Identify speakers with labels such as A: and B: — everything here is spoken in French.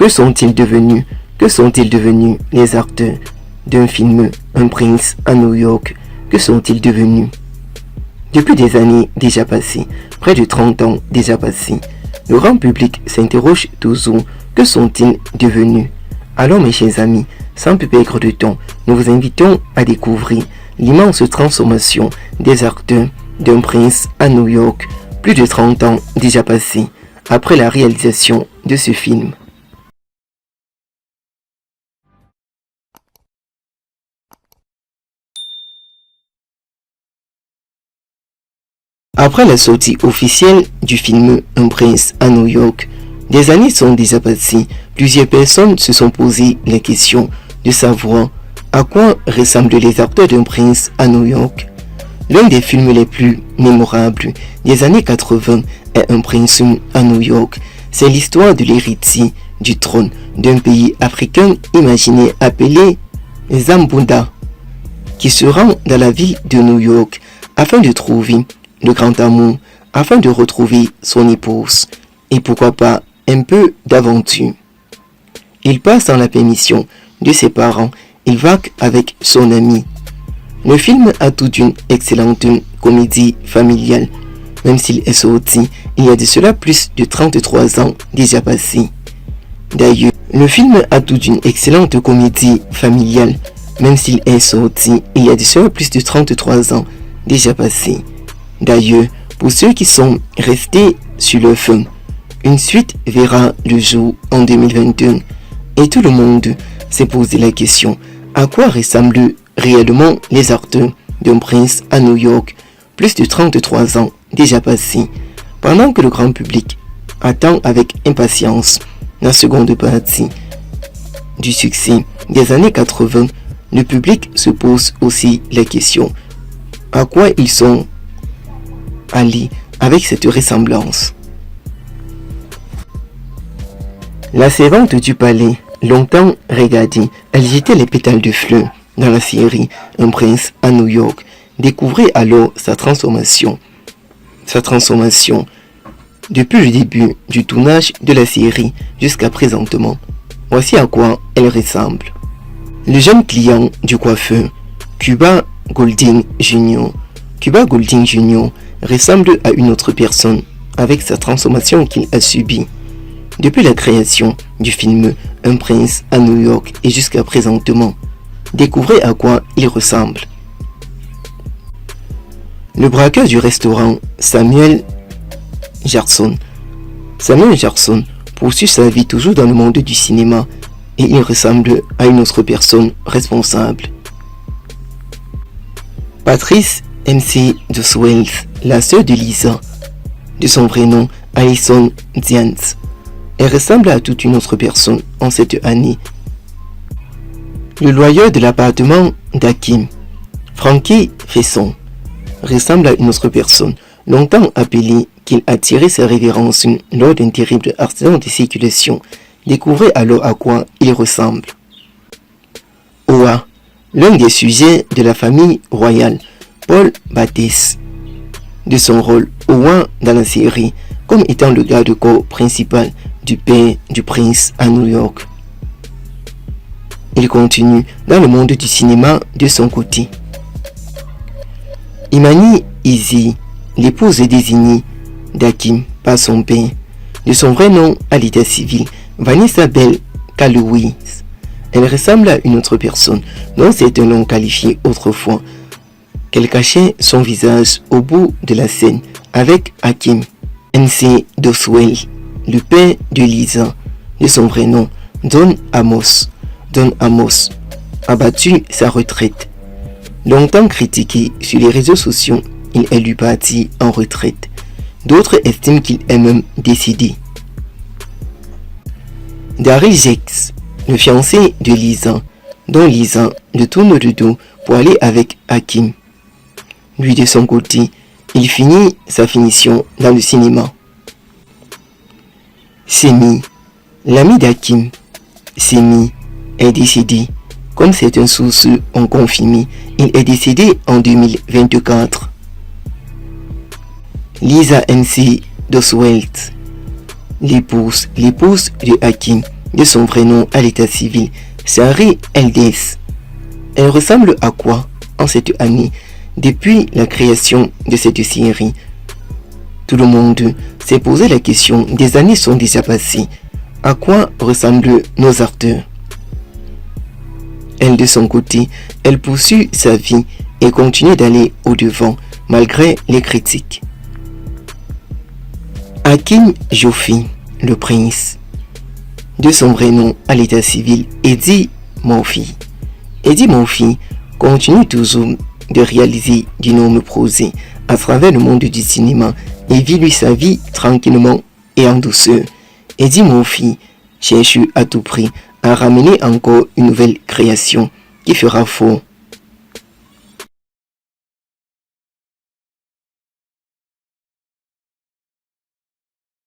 A: Que sont-ils devenus? Que sont-ils devenus les acteurs d'un film Un prince à New York? Que sont-ils devenus? Depuis des années déjà passées, près de 30 ans déjà passés, le grand public s'interroge toujours, que sont-ils devenus? Alors mes chers amis, sans plus perdre de temps, nous vous invitons à découvrir l'immense transformation des acteurs d'un prince à New York, plus de 30 ans déjà passés, après la réalisation de ce film. Après la sortie officielle du film Un prince à New York, des années sont déjà passées, plusieurs personnes se sont posé la question de savoir à quoi ressemblent les acteurs d'un prince à New York. L'un des films les plus mémorables des années 80 est Un prince à New York. C'est l'histoire de l'héritier du trône d'un pays africain imaginé appelé Zambounda, qui se rend dans la ville de New York afin de trouver le grand amour, afin de retrouver son épouse et pourquoi pas un peu d'aventure. Il passe sans la permission de ses parents, il vague avec son ami. Le film a toute une excellente comédie familiale, même s'il est sorti il y a de cela plus de 33 ans déjà passés. D'ailleurs, le film a toute une excellente comédie familiale, même s'il est sorti il y a de cela plus de 33 ans déjà passés. D'ailleurs, pour ceux qui sont restés sur le film, une suite verra le jour en 2021 et tout le monde s'est posé la question à quoi ressemblent réellement les acteurs d'un prince à New York, plus de 33 ans déjà passés, pendant que le grand public attend avec impatience la seconde partie du succès des années 80, le public se pose aussi la question à quoi ils sont allés avec cette ressemblance. La servante du palais, longtemps regardée, elle jetait les pétales de fleurs dans la série Un prince à New York, découvrait alors sa transformation. Depuis le début du tournage de la série jusqu'à présentement, voici à quoi elle ressemble. Le jeune client du coiffeur, Cuba Gooding Jr. Ressemble à une autre personne avec sa transformation qu'il a subie. Depuis la création du film Un prince à New York et jusqu'à présentement, découvrez à quoi il ressemble. Le braqueur du restaurant Samuel Jackson poursuit sa vie toujours dans le monde du cinéma et il ressemble à une autre personne responsable. Patrice MC Doswell, la sœur de Lisa, de son vrai nom Alison Diaz, elle ressemble à toute une autre personne en cette année. Le loyer de l'appartement d'Hakim, Frankie Fesson, ressemble à une autre personne, longtemps appelée qu'il a tiré sa révérence lors d'un terrible accident de circulation. Découvrez alors à quoi il ressemble. Oa, l'un des sujets de la famille royale, Paul Baptiste, de son rôle Owa dans la série, comme étant le garde-corps principal du père du prince à New York. Il continue dans le monde du cinéma de son côté. Imani Izzy, l'épouse désignée d'Hakim par son père, de son vrai nom à l'état civil, Vanessa Bell Calloway. Elle ressemble à une autre personne dont certains l'ont qualifiée autrefois, qu'elle cachait son visage au bout de la scène avec Hakim. MC Doswell, le père de Lisa, de son vrai nom, Don Amos, a battu sa retraite. Longtemps critiqué sur les réseaux sociaux, il est lui parti en retraite. D'autres estiment qu'il est même décédé. Daryl Jex, le fiancé de Lisa, dont Lisa le tourne le dos pour aller avec Hakim. Lui de son côté, il finit sa finition dans le cinéma. Semi, l'ami d'Hakim, Semi, est décédé. Comme certaines sources ont confirmé, il est décédé en 2024. Lisa MC Doswell, l'épouse de Hakim, de son vrai nom à l'état civil, Sari Eldès. Elle ressemble à quoi en cette année depuis la création de cette série? Tout le monde s'est posé la question, des années sont déjà passées. À quoi ressemblent nos acteurs? Elle, de son côté, elle poursuit sa vie et continue d'aller au-devant malgré les critiques. Hakim Jofi, le prince. De son vrai nom à l'état civil, Eddie Murphy. Eddie Murphy continue toujours de réaliser d'énormes projets à travers le monde du cinéma et vit lui sa vie tranquillement et en douceur. Eddie Murphy cherche à tout prix à ramener encore une nouvelle création qui fera fort